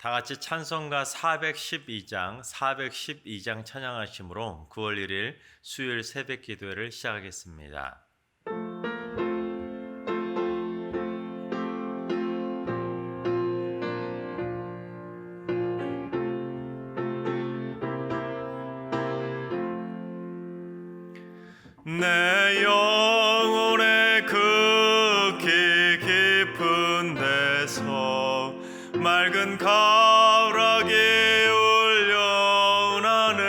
다 같이 찬송가 412장 찬양하심으로 9월 1일 수요일 새벽 기도회를 시작하겠습니다. 내 영혼의 극히 깊은 데서 맑은 가락이 울려나네.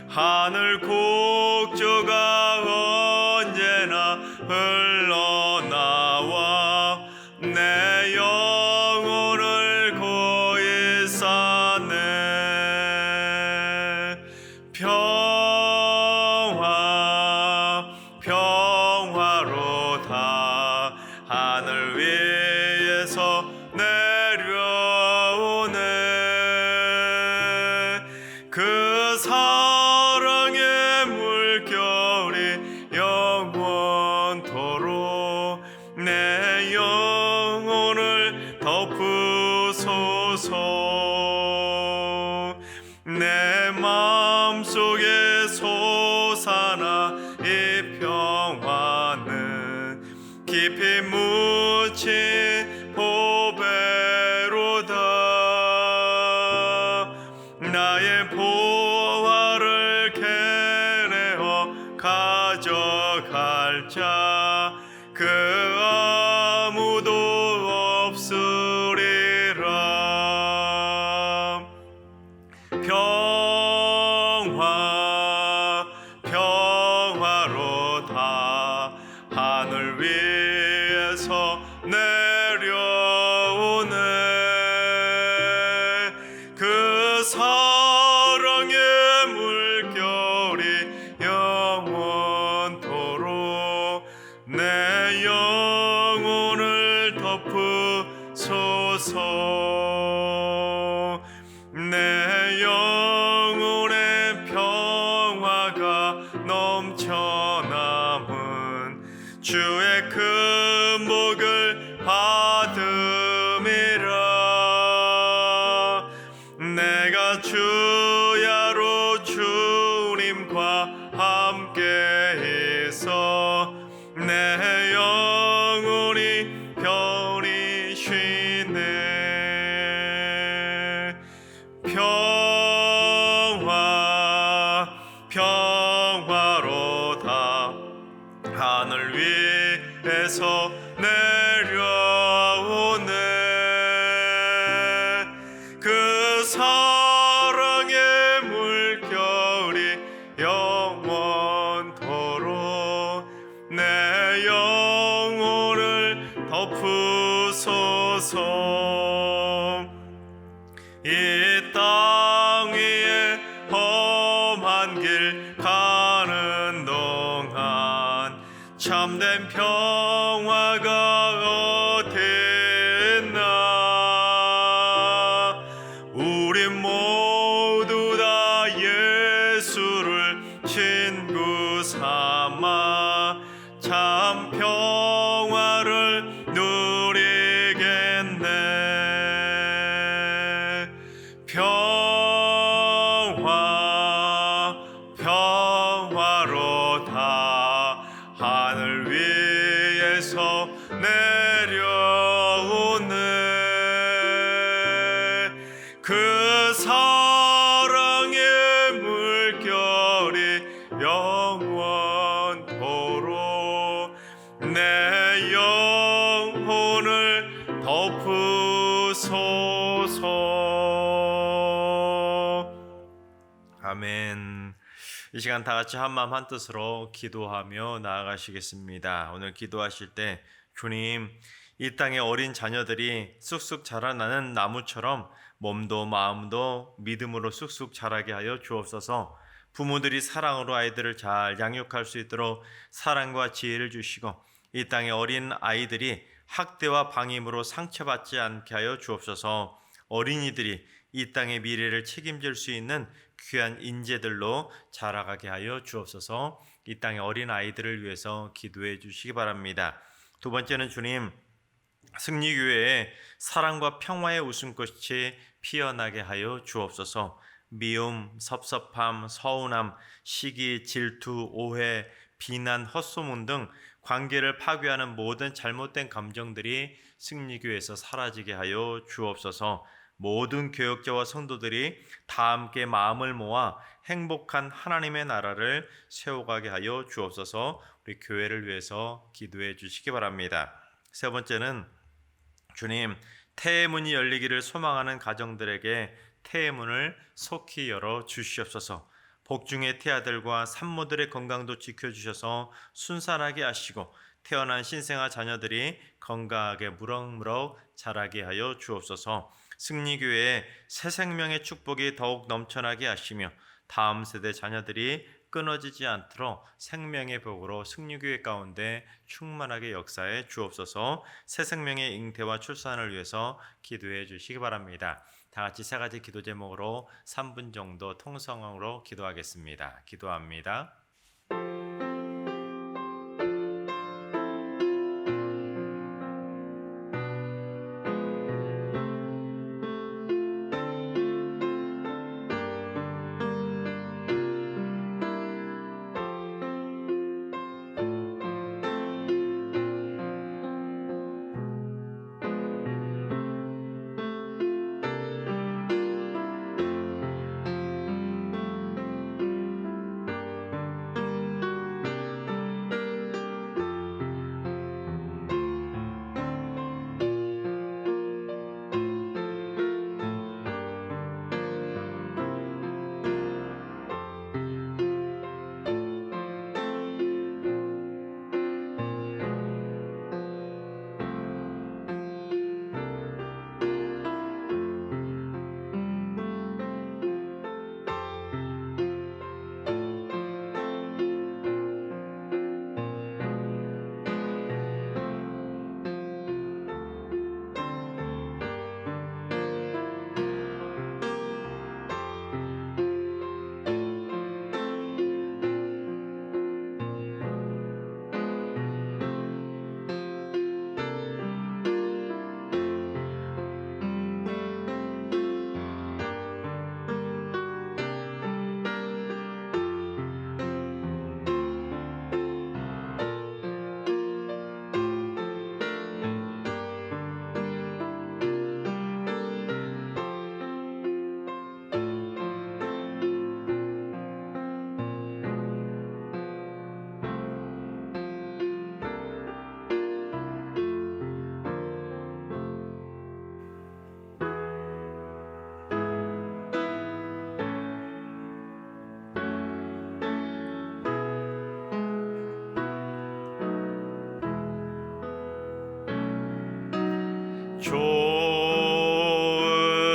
하늘 곡조가 언제나 흘러나와 내 영혼을 고이 싸네. 평화로다 하늘 위에서 내려오네. 그 사랑의 물결이 영원토록 내 영혼을 덮으소서. 내 마음속에 솟아나 이 평화는 깊이 묻힌 보배로다. 나의 보화를 캐내어 가져갈 자 그 아무도 없으리라. 평화로다 하늘 위에서 내려오네. 그 사랑의 물결이 영원토록 내 영혼을 덮으소서. 내 영혼의 평화가 넘쳐남은 주의 큰 복을 받음이라. 내가 주야로 주님과 함께 있어 내 영혼이 편히 쉬네. 평화로다 하늘 위에서 내려오네. 그 사랑의 물결이 영원토록 내 영혼을 덮으소서. 이 땅 위에 험한 길 가는 동안 참된 평화가 어디 있나. 우리 모두 다 예수를 친구 삼아 참 평화를 누리겠네. 평화로다 하늘 위에서 내려오네. 그 사랑의 물결이 영원토록 내 영혼을 덮으소서. 아멘. 이 시간 다 같이 한마음 한뜻으로 기도하며 나아가시겠습니다. 오늘 기도하실 때 주님, 이 땅의 어린 자녀들이 쑥쑥 자라나는 나무처럼 몸도 마음도 믿음으로 쑥쑥 자라게 하여 주옵소서. 부모들이 사랑으로 아이들을 잘 양육할 수 있도록 사랑과 지혜를 주시고 이 땅의 어린 아이들이 학대와 방임으로 상처받지 않게 하여 주옵소서. 어린이들이 이 땅의 미래를 책임질 수 있는 귀한 인재들로 자라가게 하여 주옵소서. 이 땅의 어린 아이들을 위해서 기도해 주시기 바랍니다. 두 번째는 주님, 승리교회에 사랑과 평화의 웃음꽃이 피어나게 하여 주옵소서. 미움, 섭섭함, 서운함, 시기, 질투, 오해, 비난, 헛소문 등 관계를 파괴하는 모든 잘못된 감정들이 승리교회에서 사라지게 하여 주옵소서. 모든 교역자와 성도들이 다 함께 마음을 모아 행복한 하나님의 나라를 세워가게 하여 주옵소서. 우리 교회를 위해서 기도해 주시기 바랍니다. 세 번째는 주님, 태의 문이 열리기를 소망하는 가정들에게 태의 문을 속히 열어 주시옵소서. 복중의 태아들과 산모들의 건강도 지켜주셔서 순산하게 하시고 태어난 신생아 자녀들이 건강하게 무럭무럭 자라게 하여 주옵소서. 승리교회에 새 생명의 축복이 더욱 넘쳐나게 하시며 다음 세대 자녀들이 끊어지지 않도록 생명의 복으로 승리교회 가운데 충만하게 역사해 주옵소서. 새 생명의 잉태와 출산을 위해서 기도해 주시기 바랍니다. 다 같이 세 가지 기도 제목으로 3분 정도 통성으로 기도하겠습니다. 기도합니다.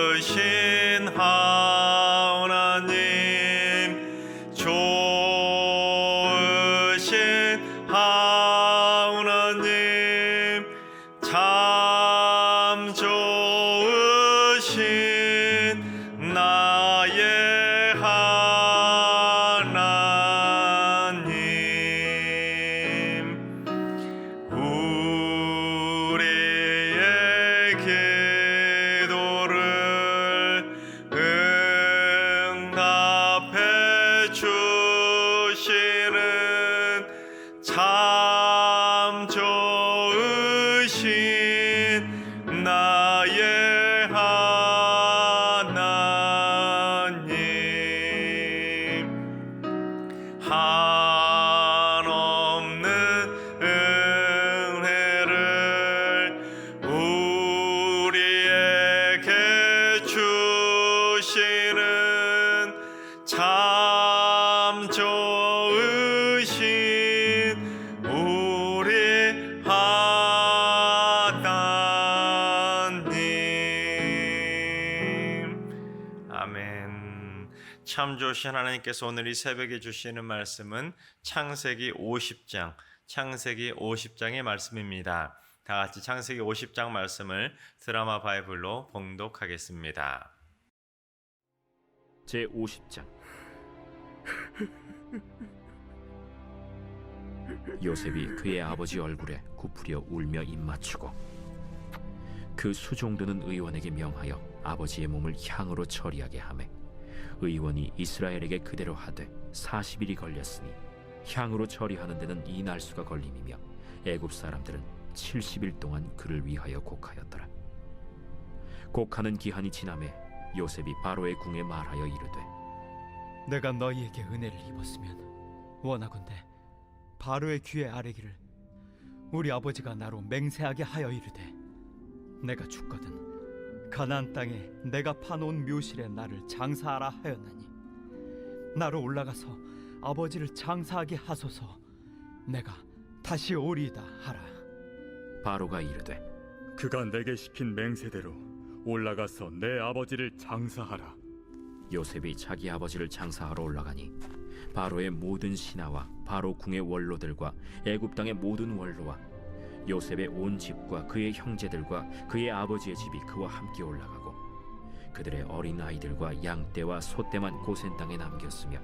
좋으신 하나님, 좋으신 하나님, 참 좋으신 나의 하나님, 우리의 기도를 응답해 주시는 참 좋으신 나의 하나님, 한없는 은혜를 우리에게 주시는 참 좋으신 우리 하나님. 아멘. 참 좋으신 하나님께서 오늘 이 새벽에 주시는 말씀은 창세기 50장의 말씀입니다. 다 같이 창세기 50장 말씀을 드라마 바이블로 봉독하겠습니다. 제50장. 요셉이 그의 아버지 얼굴에 굽으려 울며 입맞추고 그 수종드는 의원에게 명하여 아버지의 몸을 향으로 처리하게 하매 의원이 이스라엘에게 그대로 하되 40일이 걸렸으니 향으로 처리하는 데는 이 날수가 걸림이며 애굽 사람들은 70일 동안 그를 위하여 곡하였더라. 곡하는 기한이 지나매 요셉이 바로의 궁에 말하여 이르되 내가 너희에게 은혜를 입었으면 원하건대 바로의 귀에 아뢰기를 우리 아버지가 나로 맹세하게 하여 이르되 내가 죽거든 가나안 땅에 내가 파놓은 묘실에 나를 장사하라 하였나니 나로 올라가서 아버지를 장사하게 하소서 내가 다시 오리이다 하라. 바로가 이르되 그가 내게 시킨 맹세대로 올라가서 내 아버지를 장사하라. 요셉이 자기 아버지를 장사하러 올라가니 바로의 모든 신하와 바로 궁의 원로들과 애굽 땅의 모든 원로와 요셉의 온 집과 그의 형제들과 그의 아버지의 집이 그와 함께 올라가고 그들의 어린 아이들과 양떼와 소떼만 고센 땅에 남겼으며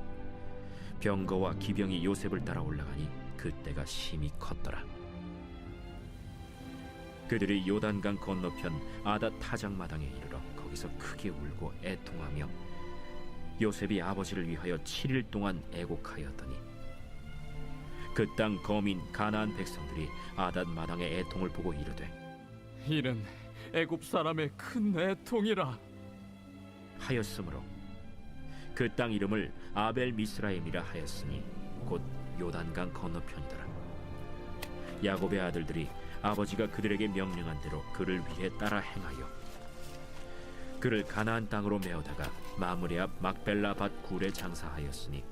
병거와 기병이 요셉을 따라 올라가니 그때가 심히 컸더라. 그들이 요단강 건너편 아닷 타작마당에 이르러 거기서 크게 울고 애통하며 요셉이 아버지를 위하여 7일 동안 애곡하였더니 그 땅 거민 가나안 백성들이 아닷 마당의 애통을 보고 이르되 이는 애굽 사람의 큰 애통이라 하였으므로 그 땅 이름을 아벨 미스라임이라 하였으니 곧 요단강 건너편이더라. 야곱의 아들들이 아버지가 그들에게 명령한 대로 그를 위해 따라 행하여 그를 가나안 땅으로 메어다가 마므레 앞 막벨라 밭 굴에 장사하였으니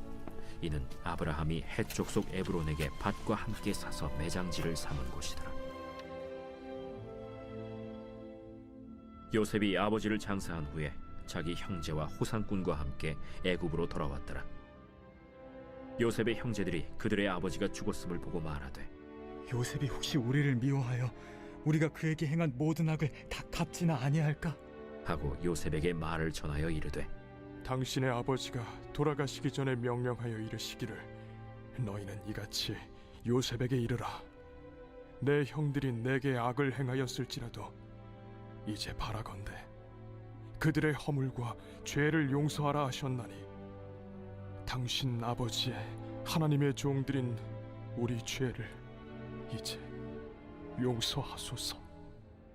이는 아브라함이 해쪽 속 에브론에게 밭과 함께 사서 매장지를 삼은 곳이더라. 요셉이 아버지를 장사한 후에 자기 형제와 호상꾼과 함께 애굽으로 돌아왔더라. 요셉의 형제들이 그들의 아버지가 죽었음을 보고 말하되 요셉이 혹시 우리를 미워하여 우리가 그에게 행한 모든 악을 다 갚지나 아니할까? 하고 요셉에게 말을 전하여 이르되 당신의 아버지가 돌아가시기 전에 명령하여 이르시기를 너희는 이같이 요셉에게 이르라. 내 형들이 내게 악을 행하였을지라도 이제 바라건대 그들의 허물과 죄를 용서하라 하셨나니 당신 아버지의 하나님의 종들인 우리 죄를 이제 용서하소서.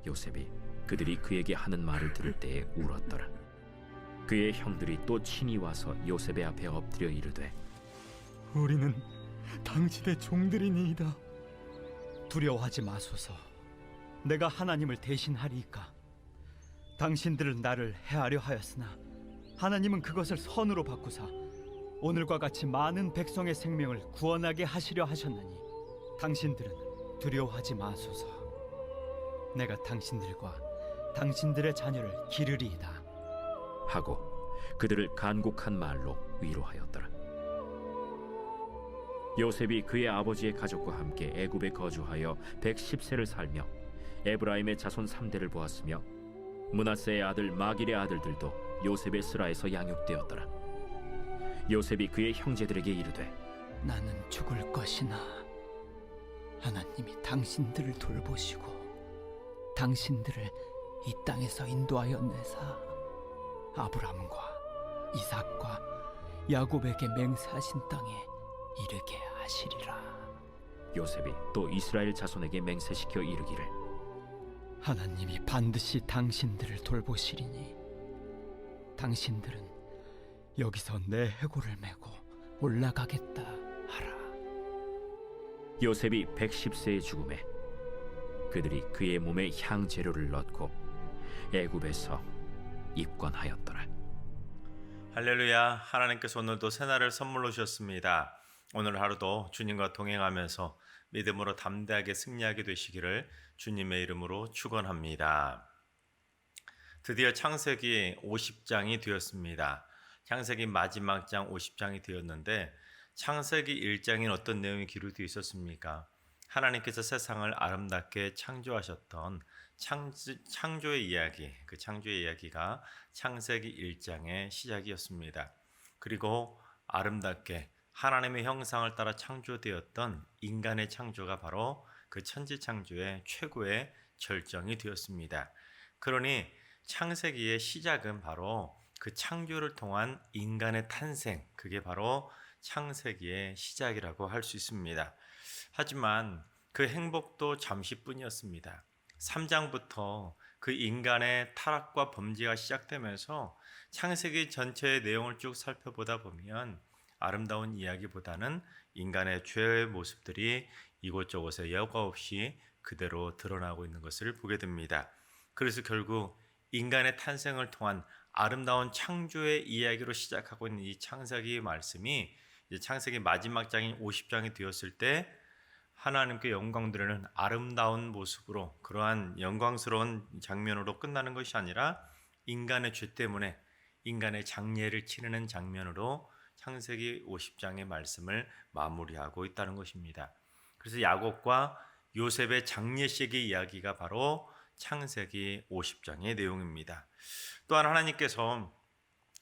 요셉이 그들이 그에게 하는 말을 들을 때에 울었더라. 그의 형들이 또 친히 와서 요셉의 앞에 엎드려 이르되 우리는 당신의 종들이니이다. 두려워하지 마소서. 내가 하나님을 대신하리이까. 당신들은 나를 해하려 하였으나 하나님은 그것을 선으로 바꾸사 오늘과 같이 많은 백성의 생명을 구원하게 하시려 하셨나니 당신들은 두려워하지 마소서. 내가 당신들과 당신들의 자녀를 기르리이다 하고 그들을 간곡한 말로 위로하였더라. 요셉이 그의 아버지의 가족과 함께 애굽에 거주하여 110세를 살며 에브라임의 자손 3대를 보았으며 므낫세의 아들 마길의 아들들도 요셉의 스라에서 양육되었더라. 요셉이 그의 형제들에게 이르되 나는 죽을 것이나 하나님이 당신들을 돌보시고 당신들을 이 땅에서 인도하였네사 아브람과 이삭과 야곱에게 맹세하신 땅에 이르게 하시리라. 요셉이 또 이스라엘 자손에게 맹세시켜 이르기를 하나님이 반드시 당신들을 돌보시리니 당신들은 여기서 내 해골을 메고 올라가겠다 하라. 요셉이 110세의 죽음에 그들이 그의 몸에 향재료를 넣고 애굽에서 입건하였더라. 할렐루야. 하나님께서 오늘도 새날을 선물로 주셨습니다. 오늘 하루도 주님과 동행하면서 믿음으로 담대하게 승리하게 되시기를 주님의 이름으로 축원합니다. 드디어 창세기 50장이 되었습니다. 창세기 마지막 장 50장이 되었는데 창세기 1장엔 어떤 내용이 기록되어 있었습니까? 하나님께서 세상을 아름답게 창조하셨던 창조의 이야기, 그 창조의 이야기가 창세기 1장의 시작이었습니다. 그리고 아름답게 하나님의 형상을 따라 창조되었던 인간의 창조가 바로 그 천지창조의 최고의 절정이 되었습니다. 그러니 창세기의 시작은 바로 그 창조를 통한 인간의 탄생, 그게 바로 창세기의 시작이라고 할 수 있습니다. 하지만 그 행복도 잠시뿐이었습니다. 3장부터 그 인간의 타락과 범죄가 시작되면서 창세기 전체의 내용을 쭉 살펴보다 보면 아름다운 이야기보다는 인간의 죄의 모습들이 이곳저곳에 여과 없이 그대로 드러나고 있는 것을 보게 됩니다. 그래서 결국 인간의 탄생을 통한 아름다운 창조의 이야기로 시작하고 있는 이 창세기 말씀이 이제 창세기 마지막 장인 50장이 되었을 때 하나님께 영광 드리는 아름다운 모습으로, 그러한 영광스러운 장면으로 끝나는 것이 아니라 인간의 죄 때문에 인간의 장례를 치르는 장면으로 창세기 50장의 말씀을 마무리하고 있다는 것입니다. 그래서 야곱과 요셉의 장례식의 이야기가 바로 창세기 50장의 내용입니다. 또한 하나님께서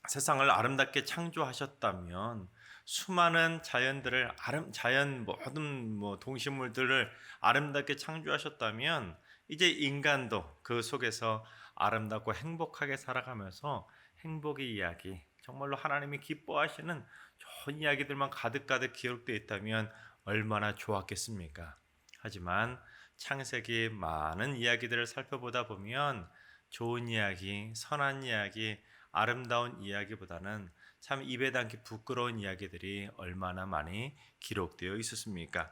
세상을 아름답게 창조하셨다면 수많은 자연 모든 동식물들을 아름답게 창조하셨다면 이제 인간도 그 속에서 아름답고 행복하게 살아가면서 행복의 이야기, 정말로 하나님이 기뻐하시는 좋은 이야기들만 가득가득 기록되어 있다면 얼마나 좋았겠습니까? 하지만 창세기 많은 이야기들을 살펴보다 보면 좋은 이야기, 선한 이야기, 아름다운 이야기보다는 참 입에 담기 부끄러운 이야기들이 얼마나 많이 기록되어 있었습니까?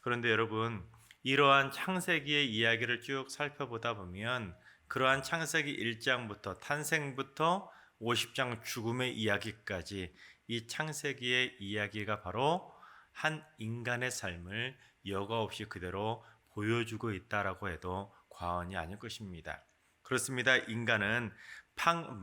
그런데 여러분, 이러한 창세기의 이야기를 쭉 살펴보다 보면 그러한 창세기 1장부터 탄생부터 50장 죽음의 이야기까지 이 창세기의 이야기가 바로 한 인간의 삶을 여과 없이 그대로 보여주고 있다라고 해도 과언이 아닐 것입니다. 그렇습니다. 인간은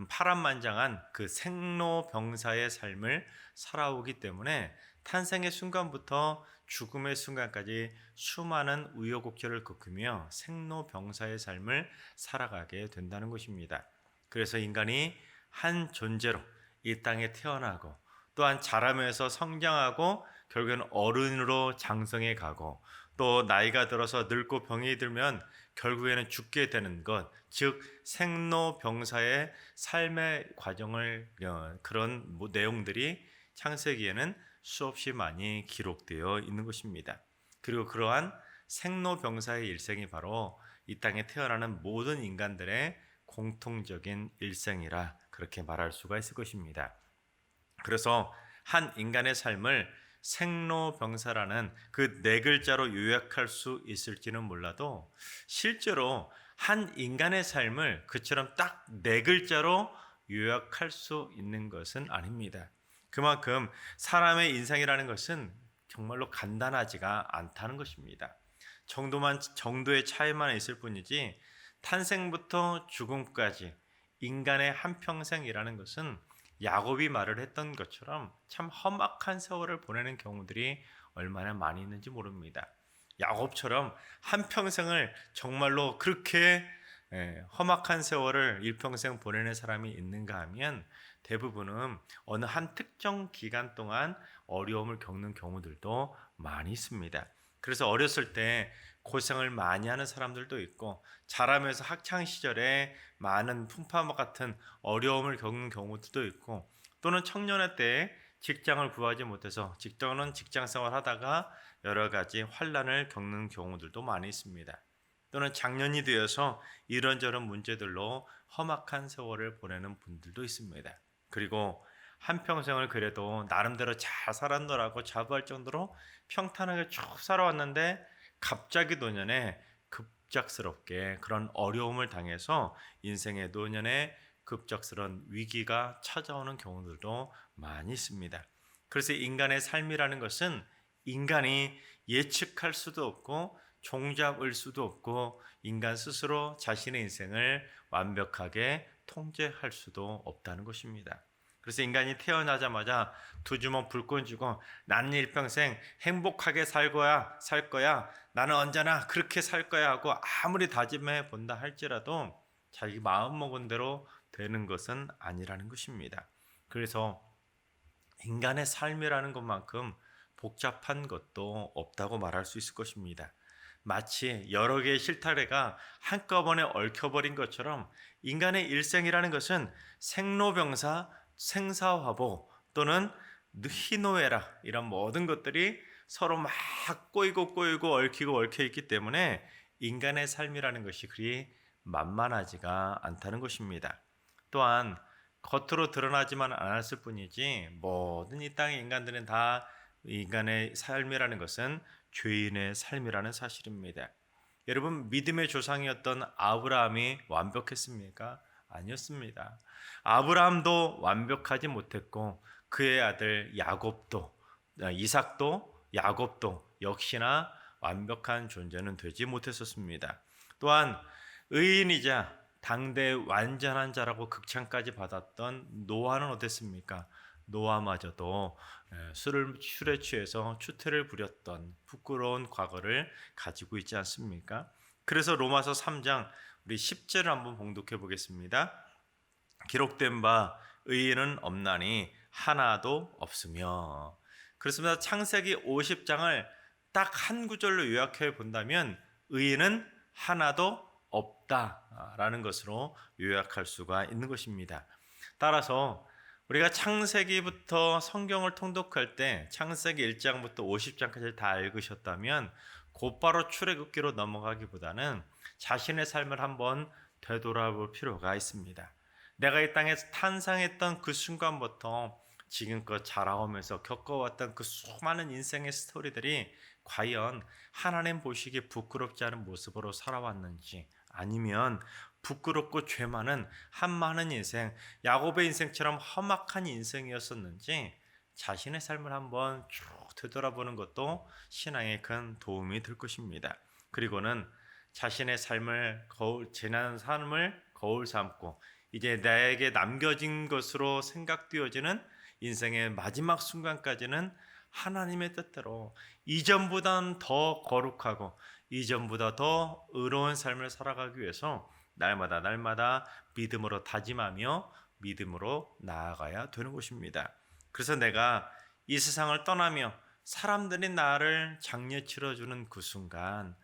파란만장한 그 생로병사의 삶을 살아오기 때문에 탄생의 순간부터 죽음의 순간까지 수많은 우여곡절을 겪으며 생로병사의 삶을 살아가게 된다는 것입니다. 그래서 인간이 한 존재로 이 땅에 태어나고 또한 자라면서 성장하고 결국은 어른으로 장성해 가고 또 나이가 들어서 늙고 병이 들면 결국에는 죽게 되는 것, 즉 생로병사의 삶의 과정을 그런 내용들이 창세기에는 수없이 많이 기록되어 있는 것입니다. 그리고 그러한 생로병사의 일생이 바로 이 땅에 태어나는 모든 인간들의 공통적인 일생이라 그렇게 말할 수가 있을 것입니다. 그래서 한 인간의 삶을 생로병사라는 그 네 글자로 요약할 수 있을지는 몰라도 실제로 한 인간의 삶을 그처럼 딱 네 글자로 요약할 수 있는 것은 아닙니다. 그만큼 사람의 인생이라는 것은 정말로 간단하지가 않다는 것입니다. 정도의 차이만 있을 뿐이지 탄생부터 죽음까지 인간의 한평생이라는 것은 야곱이 말을 했던 것처럼 참 험악한 세월을 보내는 경우들이 얼마나 많이 있는지 모릅니다. 야곱처럼 한평생을 정말로 그렇게 험악한 세월을 일평생 보내는 사람이 있는가 하면 대부분은 어느 한 특정 기간 동안 어려움을 겪는 경우들도 많이 있습니다. 그래서 어렸을 때 고생을 많이 하는 사람들도 있고 자라면서 학창 시절에 많은 풍파와 같은 어려움을 겪는 경우들도 있고 또는 청년의 때에 직장을 구하지 못해서 직장 생활 하다가 여러 가지 환난을 겪는 경우들도 많이 있습니다. 또는 장년이 되어서 이런저런 문제들로 험악한 세월을 보내는 분들도 있습니다. 그리고 한평생을 그래도 나름대로 잘 살았노라고 자부할 정도로 평탄하게 쭉 살아왔는데 갑자기 노년에 급작스럽게 그런 어려움을 당해서 인생의 노년에 급작스러운 위기가 찾아오는 경우들도 많이 있습니다. 그래서 인간의 삶이라는 것은 인간이 예측할 수도 없고 종잡을 수도 없고 인간 스스로 자신의 인생을 완벽하게 통제할 수도 없다는 것입니다. 그래서 인간이 태어나자마자 두 주먹 불꽃 쥐고 나는 일평생 행복하게 살 거야 나는 언제나 그렇게 살 거야 하고 아무리 다짐해 본다 할지라도 자기 마음먹은 대로 되는 것은 아니라는 것입니다. 그래서 인간의 삶이라는 것만큼 복잡한 것도 없다고 말할 수 있을 것입니다. 마치 여러 개의 실타래가 한꺼번에 얽혀버린 것처럼 인간의 일생이라는 것은 생로병사, 생사화복 또는 희노애락 이런 모든 것들이 서로 막 꼬이고 얽히고 얽혀 있기 때문에 인간의 삶이라는 것이 그리 만만하지가 않다는 것입니다. 또한 겉으로 드러나지만 않았을 뿐이지 모든 이 땅의 인간들은 다 인간의 삶이라는 것은 죄인의 삶이라는 사실입니다. 여러분, 믿음의 조상이었던 아브라함이 완벽했습니까? 아니었습니다. 아브라함도 완벽하지 못했고 그의 아들 야곱도, 이삭도, 야곱도 역시나 완벽한 존재는 되지 못했었습니다. 또한 의인이자 당대 완전한 자라고 극찬까지 받았던 노아는 어땠습니까? 노아마저도 술에 취해서 추태를 부렸던 부끄러운 과거를 가지고 있지 않습니까? 그래서 로마서 3장 우리 10절을 한번 봉독해 보겠습니다. 기록된 바 의인은 없나니 하나도 없으며. 그렇습니다. 창세기 50장을 딱 한 구절로 요약해 본다면 의인은 하나도 없다라는 것으로 요약할 수가 있는 것입니다. 따라서 우리가 창세기부터 성경을 통독할 때 창세기 1장부터 50장까지 다 읽으셨다면 곧바로 출애굽기로 넘어가기보다는 자신의 삶을 한번 되돌아볼 필요가 있습니다. 내가 이 땅에 탄생했던 그 순간부터 지금껏 자라오면서 겪어왔던 그 수많은 인생의 스토리들이 과연 하나님 보시기에 부끄럽지 않은 모습으로 살아왔는지, 아니면 부끄럽고 죄 많은 한많은 인생, 야곱의 인생처럼 험악한 인생이었었는지 자신의 삶을 한번 쭉 되돌아보는 것도 신앙에 큰 도움이 될 것입니다. 그리고는 자신의 삶을 지난 삶을 거울 삼고 이제 나에게 남겨진 것으로 생각되어지는 인생의 마지막 순간까지는 하나님의 뜻대로 이전보다는 더 거룩하고 이전보다 더 의로운 삶을 살아가기 위해서 날마다 믿음으로 다짐하며 믿음으로 나아가야 되는 것입니다. 그래서 내가 이 세상을 떠나며 사람들이 나를 장례 치러주는 그 순간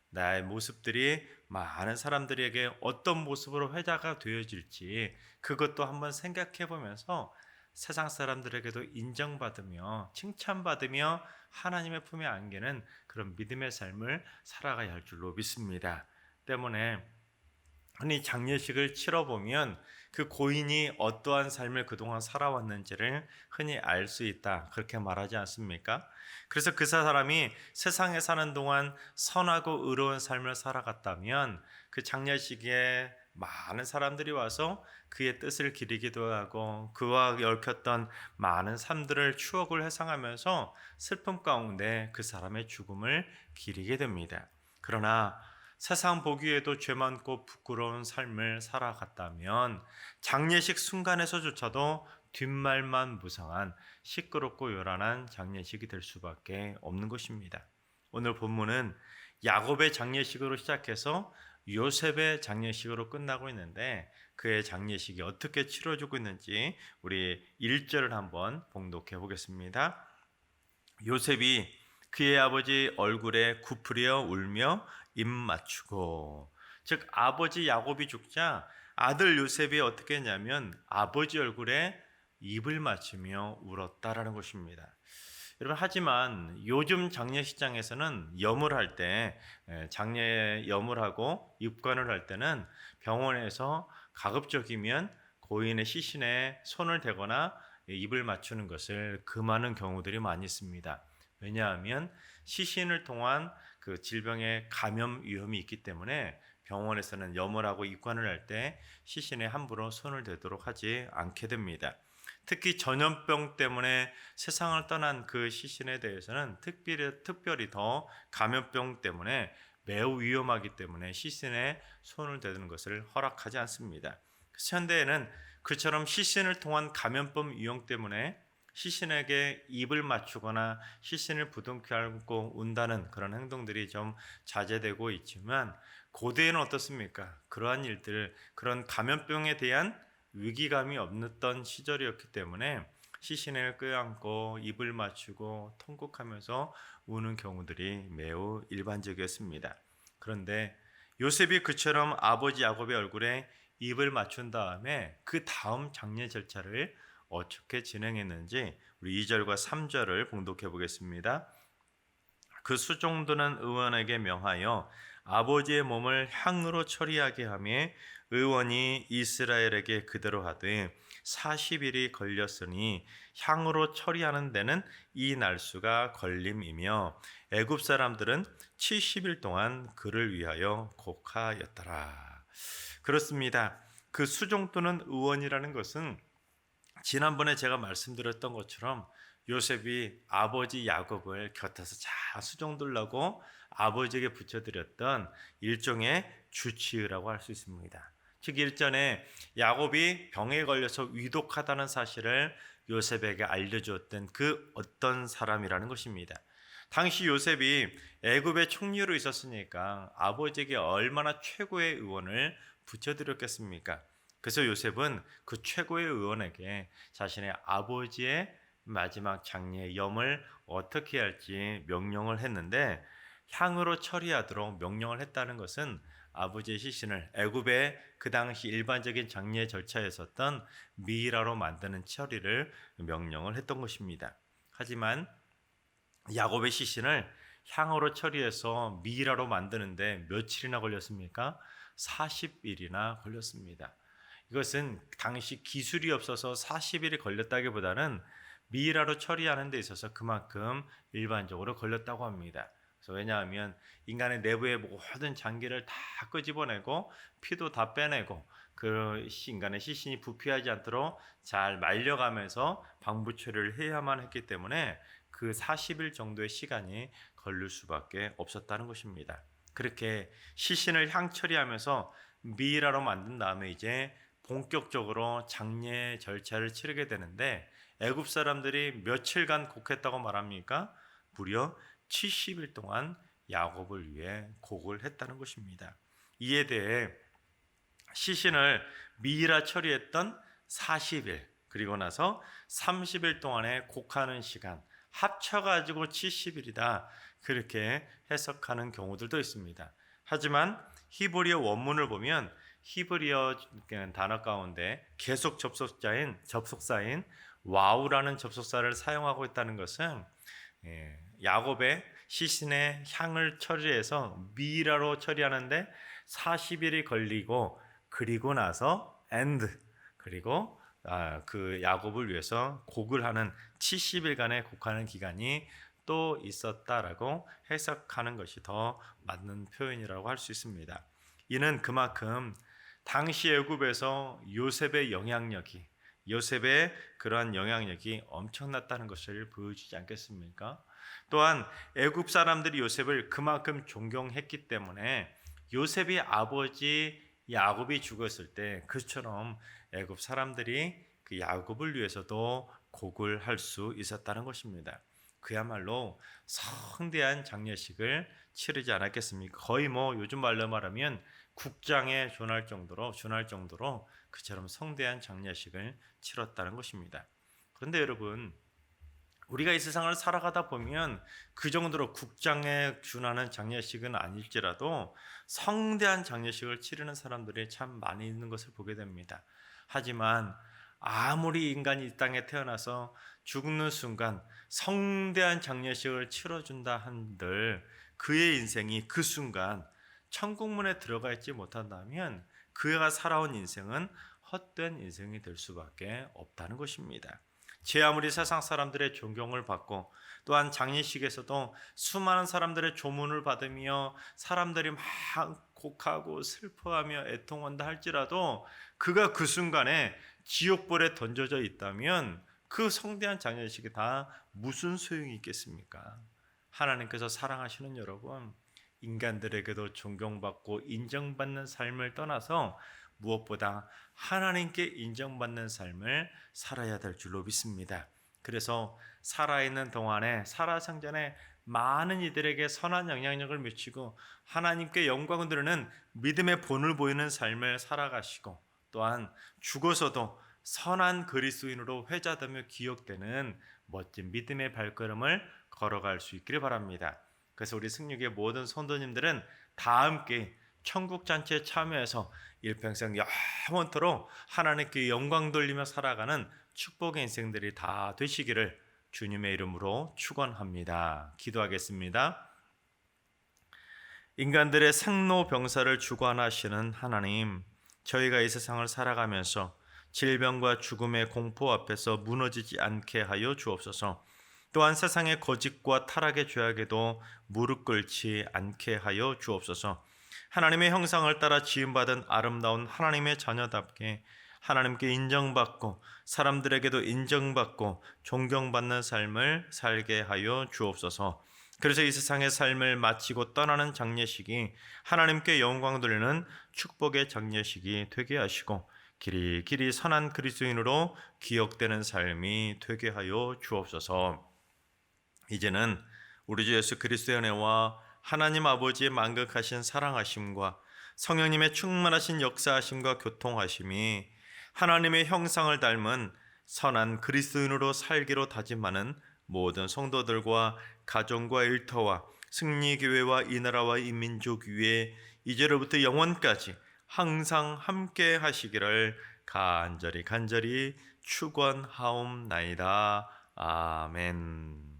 나의 모습들이 많은 사람들에게 어떤 모습으로 회자가 되어질지 그것도 한번 생각해 보면서 세상 사람들에게도 인정받으며 칭찬받으며 하나님의 품에 안기는 그런 믿음의 삶을 살아가야 할 줄로 믿습니다. 때문에 흔히 장례식을 치러보면 그 고인이 어떠한 삶을 그동안 살아왔는지를 흔히 알 수 있다, 그렇게 말하지 않습니까? 그래서 그 사람이 세상에 사는 동안 선하고 의로운 삶을 살아갔다면 그 장례식에 많은 사람들이 와서 그의 뜻을 기리기도 하고 그와 얽혔던 많은 삶들을 추억을 회상하면서 슬픔 가운데 그 사람의 죽음을 기리게 됩니다. 그러나 세상 보기에도 죄 많고 부끄러운 삶을 살아갔다면 장례식 순간에서조차도 뒷말만 무성한 시끄럽고 요란한 장례식이 될 수밖에 없는 것입니다. 오늘 본문은 야곱의 장례식으로 시작해서 요셉의 장례식으로 끝나고 있는데 그의 장례식이 어떻게 치러지고 있는지 우리 1절을 한번 봉독해 보겠습니다. 요셉이 그의 아버지 얼굴에 굽으려 울며 입 맞추고, 즉 아버지 야곱이 죽자 아들 요셉이 어떻게 했냐면 아버지 얼굴에 입을 맞추며 울었다라는 것입니다. 여러분, 하지만 요즘 장례식장에서는 염을 할 때, 장례 염을 하고 입관을 할 때는 병원에서 가급적이면 고인의 시신에 손을 대거나 입을 맞추는 것을 금하는 경우들이 많이 있습니다. 왜냐하면 시신을 통한 그 질병의 감염 위험이 있기 때문에 병원에서는 염을 하고 입관을 할 때 시신에 함부로 손을 대도록 하지 않게 됩니다. 특히 전염병 때문에 세상을 떠난 그 시신에 대해서는 특별히 더 감염병 때문에 매우 위험하기 때문에 시신에 손을 대는 것을 허락하지 않습니다. 현대에는 그처럼 시신을 통한 감염병 위험 때문에 시신에게 입을 맞추거나 시신을 부둥켜 안고 운다는 그런 행동들이 좀 자제되고 있지만 고대에는 어떻습니까? 그러한 일들, 그런 감염병에 대한 위기감이 없었던 시절이었기 때문에 시신을 껴안고 입을 맞추고 통곡하면서 우는 경우들이 매우 일반적이었습니다. 그런데 요셉이 그처럼 아버지 야곱의 얼굴에 입을 맞춘 다음에 그 다음 장례 절차를 어떻게 진행했는지 우리 2절과 3절을 봉독해 보겠습니다. 그 수종드는 의원에게 명하여 아버지의 몸을 향으로 처리하게 하며 의원이 이스라엘에게 그대로 하되 40일이 걸렸으니 향으로 처리하는 데는 이 날수가 걸림이며 애굽 사람들은 70일 동안 그를 위하여 곡하였더라. 그렇습니다. 그 수종 또는 의원이라는 것은 지난번에 제가 말씀드렸던 것처럼 요셉이 아버지 야곱을 곁에서 잘 수종들라고 아버지에게 붙여드렸던 일종의 주치의라고 할 수 있습니다. 즉 일전에 야곱이 병에 걸려서 위독하다는 사실을 요셉에게 알려주었던 그 어떤 사람이라는 것입니다. 당시 요셉이 애굽의 총리로 있었으니까 아버지에게 얼마나 최고의 의원을 붙여드렸겠습니까? 그래서 요셉은 그 최고의 의원에게 자신의 아버지의 마지막 장례 염을 어떻게 할지 명령을 했는데, 향으로 처리하도록 명령을 했다는 것은 아버지의 시신을 애굽의 그 당시 일반적인 장례 절차에 있었던 미이라로 만드는 처리를 명령을 했던 것입니다. 하지만 야곱의 시신을 향으로 처리해서 미이라로 만드는데 며칠이나 걸렸습니까? 40일이나 걸렸습니다. 이것은 당시 기술이 없어서 40일이 걸렸다기보다는 미이라로 처리하는 데 있어서 그만큼 일반적으로 걸렸다고 합니다. 그래서 왜냐하면 인간의 내부의 모든 장기를 다 끄집어내고 피도 다 빼내고 그 인간의 시신이 부패하지 않도록 잘 말려가면서 방부 처리를 해야만 했기 때문에 그 40일 정도의 시간이 걸릴 수밖에 없었다는 것입니다. 그렇게 시신을 향 처리하면서 미이라로 만든 다음에 이제 본격적으로 장례 절차를 치르게 되는데, 애굽 사람들이 며칠간 곡했다고 말합니까? 무려 70일 동안 야곱을 위해 곡을 했다는 것입니다. 이에 대해 시신을 미이라 처리했던 40일 그리고 나서 30일 동안의 곡하는 시간 합쳐가지고 70일이다, 그렇게 해석하는 경우들도 있습니다. 하지만 히브리어 원문을 보면 히브리어 단어 가운데 계속 접속사인 와우라는 접속사를 사용하고 있다는 것은 야곱의 시신의 향을 처리해서 미이라로 처리하는데 40일이 걸리고, 그리고 나서 그리고 그 야곱을 위해서 곡을 하는 70일간의 곡하는 기간이 또 있었다라고 해석하는 것이 더 맞는 표현이라고 할 수 있습니다. 이는 그만큼 당시 애굽에서 요셉의 그러한 영향력이 엄청났다는 것을 보여주지 않겠습니까? 또한 애굽 사람들이 요셉을 그만큼 존경했기 때문에 요셉이 아버지 야곱이 죽었을 때 그처럼 애굽 사람들이 그 야곱을 위해서도 곡을 할 수 있었다는 것입니다. 그야말로 성대한 장례식을 치르지 않았겠습니까? 거의 요즘 말로 말하면 국장에 준할 정도로 그처럼 성대한 장례식을 치렀다는 것입니다. 그런데 여러분, 우리가 이 세상을 살아가다 보면 그 정도로 국장에 준하는 장례식은 아닐지라도 성대한 장례식을 치르는 사람들이 참 많이 있는 것을 보게 됩니다. 하지만 아무리 인간이 이 땅에 태어나서 죽는 순간 성대한 장례식을 치러준다 한들 그의 인생이 그 순간 천국문에 들어가 있지 못한다면 그가 살아온 인생은 헛된 인생이 될 수밖에 없다는 것입니다. 제 아무리 세상 사람들의 존경을 받고 또한 장례식에서도 수많은 사람들의 조문을 받으며 사람들이 막 곡하고 슬퍼하며 애통한다 할지라도 그가 그 순간에 지옥불에 던져져 있다면 그 성대한 장례식이 다 무슨 소용이 있겠습니까? 하나님께서 사랑하시는 여러분, 인간들에게도 존경받고 인정받는 삶을 떠나서 무엇보다 하나님께 인정받는 삶을 살아야 될 줄로 믿습니다. 그래서 살아있는 동안에 살아생전에 많은 이들에게 선한 영향력을 미치고 하나님께 영광을 드리는 믿음의 본을 보이는 삶을 살아가시고, 또한 죽어서도 선한 그리스도인으로 회자되며 기억되는 멋진 믿음의 발걸음을 걸어갈 수 있기를 바랍니다. 그래서 우리 승육의 모든 성도님들은 다 함께 천국 잔치에 참여해서 일평생 영원토록 하나님께 영광 돌리며 살아가는 축복의 인생들이 다 되시기를 주님의 이름으로 축원합니다. 기도하겠습니다. 인간들의 생로병사를 주관하시는 하나님, 저희가 이 세상을 살아가면서 질병과 죽음의 공포 앞에서 무너지지 않게 하여 주옵소서. 또한 세상의 거짓과 타락의 죄악에도 무릎 꿇지 않게 하여 주옵소서. 하나님의 형상을 따라 지음받은 아름다운 하나님의 자녀답게 하나님께 인정받고 사람들에게도 인정받고 존경받는 삶을 살게 하여 주옵소서. 그래서 이 세상의 삶을 마치고 떠나는 장례식이 하나님께 영광 돌리는 축복의 장례식이 되게 하시고 길이 선한 그리스도인으로 기억되는 삶이 되게 하여 주옵소서. 이제는 우리 주 예수 그리스도의 은혜와 하나님 아버지의 만극하신 사랑하심과 성령님의 충만하신 역사하심과 교통하심이 하나님의 형상을 닮은 선한 그리스도인으로 살기로 다짐하는 모든 성도들과 가정과 일터와 승리교회와 이 나라와 이 민족 위에 이제로부터 영원까지 항상 함께 하시기를 간절히 축원하옵나이다. 아멘.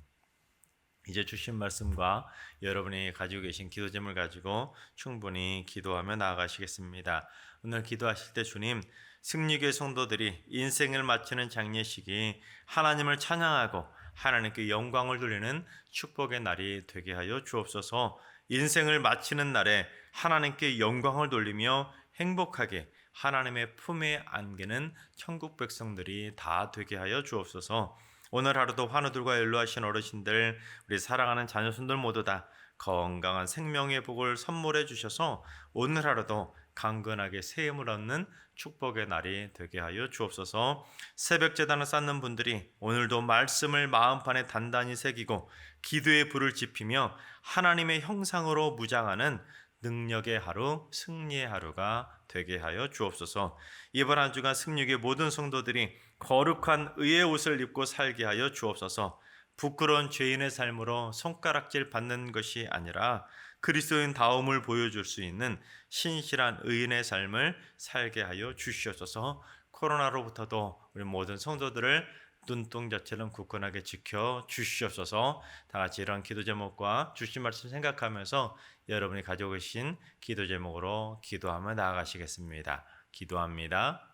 이제 주신 말씀과 여러분이 가지고 계신 기도 제목을 가지고 충분히 기도하며 나아가시겠습니다. 오늘 기도하실 때 주님, 승리교회 성도들이 인생을 마치는 장례식이 하나님을 찬양하고 하나님께 영광을 돌리는 축복의 날이 되게 하여 주옵소서. 인생을 마치는 날에 하나님께 영광을 돌리며 행복하게 하나님의 품에 안기는 천국 백성들이 다 되게 하여 주옵소서. 오늘 하루도 환우들과 연로하신 어르신들, 우리 사랑하는 자녀손들 모두 다 건강한 생명의 복을 선물해 주셔서 오늘 하루도 강건하게 새 힘을 얻는 축복의 날이 되게 하여 주옵소서. 새벽 제단을 쌓는 분들이 오늘도 말씀을 마음판에 단단히 새기고 기도의 불을 지피며 하나님의 형상으로 무장하는 능력의 하루, 승리의 하루가 되게 하여 주옵소서. 이번 한 주간 승리의 모든 성도들이 거룩한 의의 옷을 입고 살게 하여 주옵소서. 부끄러운 죄인의 삶으로 손가락질 받는 것이 아니라 그리스도인 다움을 보여줄 수 있는 신실한 의인의 삶을 살게 하여 주시옵소서. 코로나로부터도 우리 모든 성도들을 눈동자처럼 굳건하게 지켜 주시옵소서. 다 같이 이런 기도 제목과 주신 말씀 생각하면서 여러분이 가지고 계신 기도 제목으로 기도하며 나아가시겠습니다. 기도합니다.